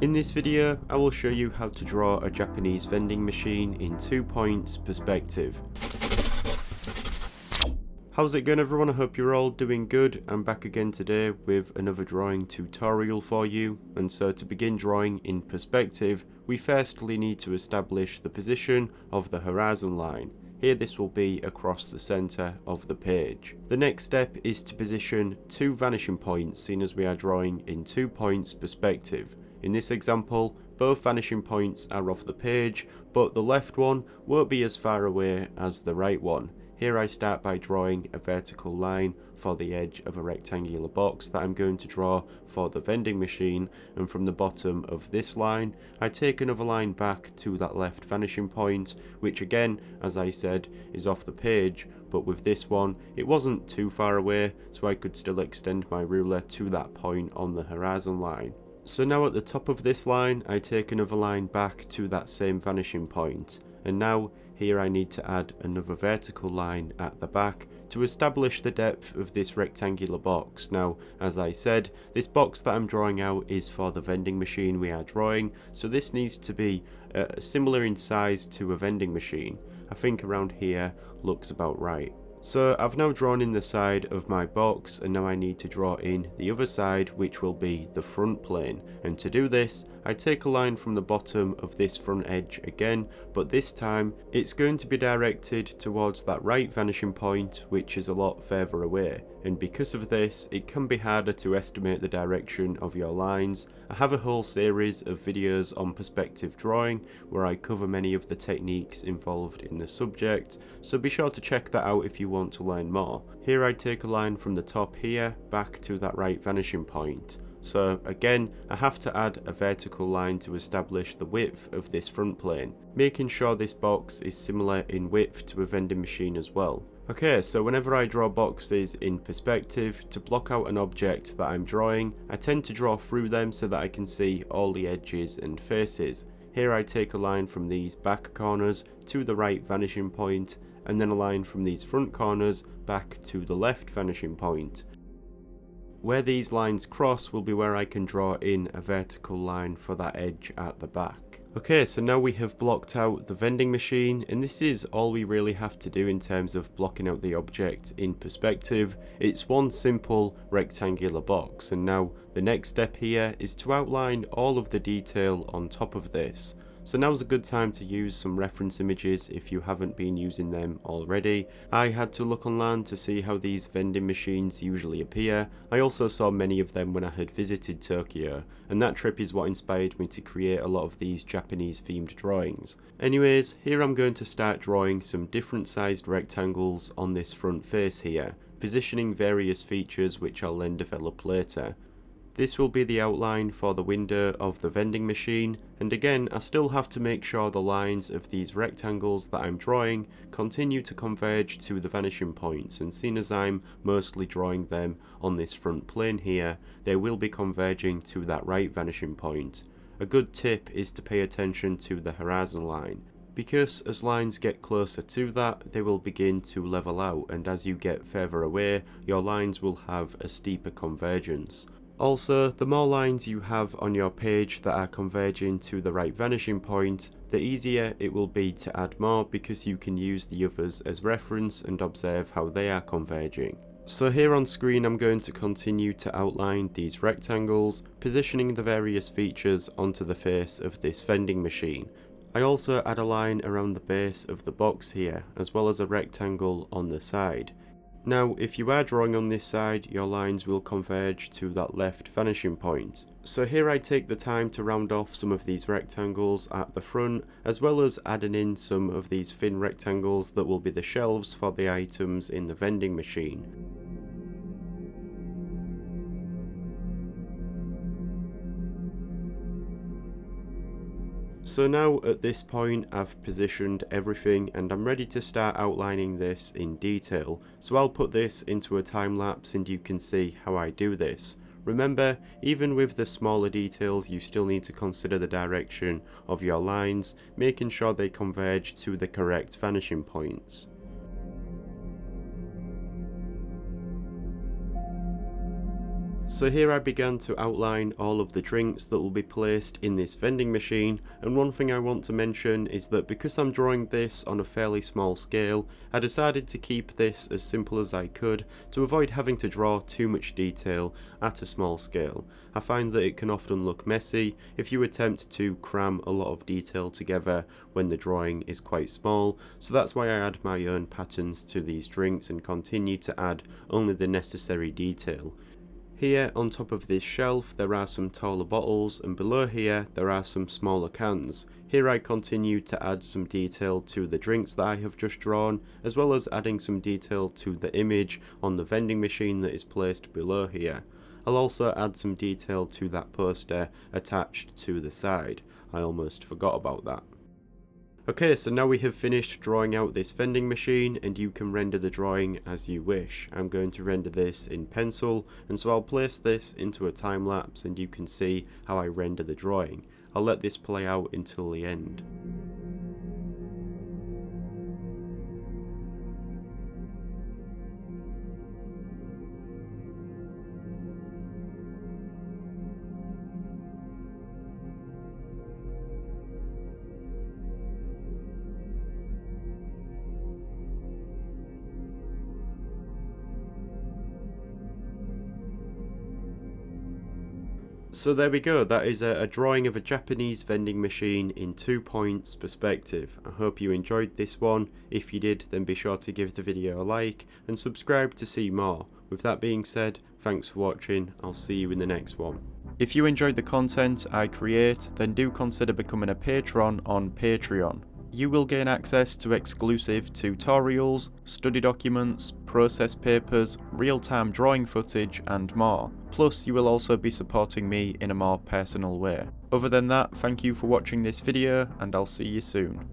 In this video, I will show you how to draw a Japanese vending machine in 2 points perspective. How's it going everyone? I hope you're all doing good. I'm back again today with another drawing tutorial for you. And so to begin drawing in perspective, we firstly need to establish the position of the horizon line. Here this will be across the centre of the page. The next step is to position two vanishing points, seeing as we are drawing in 2 points perspective. In this example, both vanishing points are off the page, but the left one won't be as far away as the right one. Here I start by drawing a vertical line for the edge of a rectangular box that I'm going to draw for the vending machine, and from the bottom of this line I take another line back to that left vanishing point, which again, as I said, is off the page, but with this one it wasn't too far away, so I could still extend my ruler to that point on the horizon line. So now at the top of this line I take another line back to that same vanishing point, and now here I need to add another vertical line at the back to establish the depth of this rectangular box. Now, as I said, this box that I'm drawing out is for the vending machine we are drawing, so this needs to be similar in size to a vending machine. I think around here looks about right. So I've now drawn in the side of my box, and now I need to draw in the other side, which will be the front plane. And to do this, I take a line from the bottom of this front edge again, but this time it's going to be directed towards that right vanishing point, which is a lot further away. And because of this, it can be harder to estimate the direction of your lines. I have a whole series of videos on perspective drawing where I cover many of the techniques involved in the subject, so be sure to check that out if you want to learn more. Here I take a line from the top here back to that right vanishing point. So again, I have to add a vertical line to establish the width of this front plane, making sure this box is similar in width to a vending machine as well. Okay, so whenever I draw boxes in perspective, to block out an object that I'm drawing, I tend to draw through them so that I can see all the edges and faces. Here I take a line from these back corners to the right vanishing point, and then a line from these front corners back to the left vanishing point. Where these lines cross will be where I can draw in a vertical line for that edge at the back. Okay, so now we have blocked out the vending machine, and this is all we really have to do in terms of blocking out the object in perspective. It's one simple rectangular box, and now the next step here is to outline all of the detail on top of this. So now's a good time to use some reference images if you haven't been using them already. I had to look online to see how these vending machines usually appear. I also saw many of them when I had visited Tokyo, and that trip is what inspired me to create a lot of these Japanese themed drawings. Anyways, here I'm going to start drawing some different sized rectangles on this front face here, positioning various features which I'll then develop later. This will be the outline for the window of the vending machine, and again I still have to make sure the lines of these rectangles that I'm drawing continue to converge to the vanishing points, and seeing as I'm mostly drawing them on this front plane here, they will be converging to that right vanishing point. A good tip is to pay attention to the horizon line, because as lines get closer to that, they will begin to level out, and as you get further away, your lines will have a steeper convergence. Also, the more lines you have on your page that are converging to the right vanishing point, the easier it will be to add more, because you can use the others as reference and observe how they are converging. So here on screen I'm going to continue to outline these rectangles, positioning the various features onto the face of this vending machine. I also add a line around the base of the box here, as well as a rectangle on the side. Now, if you are drawing on this side, your lines will converge to that left vanishing point. So here I take the time to round off some of these rectangles at the front, as well as adding in some of these thin rectangles that will be the shelves for the items in the vending machine. So now at this point I've positioned everything and I'm ready to start outlining this in detail. So I'll put this into a time lapse and you can see how I do this. Remember, even with the smaller details, you still need to consider the direction of your lines, making sure they converge to the correct vanishing points. So here I began to outline all of the drinks that will be placed in this vending machine, and one thing I want to mention is that because I'm drawing this on a fairly small scale, I decided to keep this as simple as I could to avoid having to draw too much detail at a small scale. I find that it can often look messy if you attempt to cram a lot of detail together when the drawing is quite small, so that's why I add my own patterns to these drinks and continue to add only the necessary detail. Here on top of this shelf there are some taller bottles, and below here there are some smaller cans. Here I continue to add some detail to the drinks that I have just drawn, as well as adding some detail to the image on the vending machine that is placed below here. I'll also add some detail to that poster attached to the side. I almost forgot about that. Okay, so now we have finished drawing out this vending machine, and you can render the drawing as you wish. I'm going to render this in pencil, and so I'll place this into a time lapse and you can see how I render the drawing. I'll let this play out until the end. So there we go, that is a drawing of a Japanese vending machine in 2 points perspective. I hope you enjoyed this one. If you did, then be sure to give the video a like and subscribe to see more. With that being said, thanks for watching, I'll see you in the next one. If you enjoyed the content I create, then do consider becoming a patron on Patreon. You will gain access to exclusive tutorials, study documents, process papers, real-time drawing footage and more. Plus you will also be supporting me in a more personal way. Other than that, thank you for watching this video and I'll see you soon.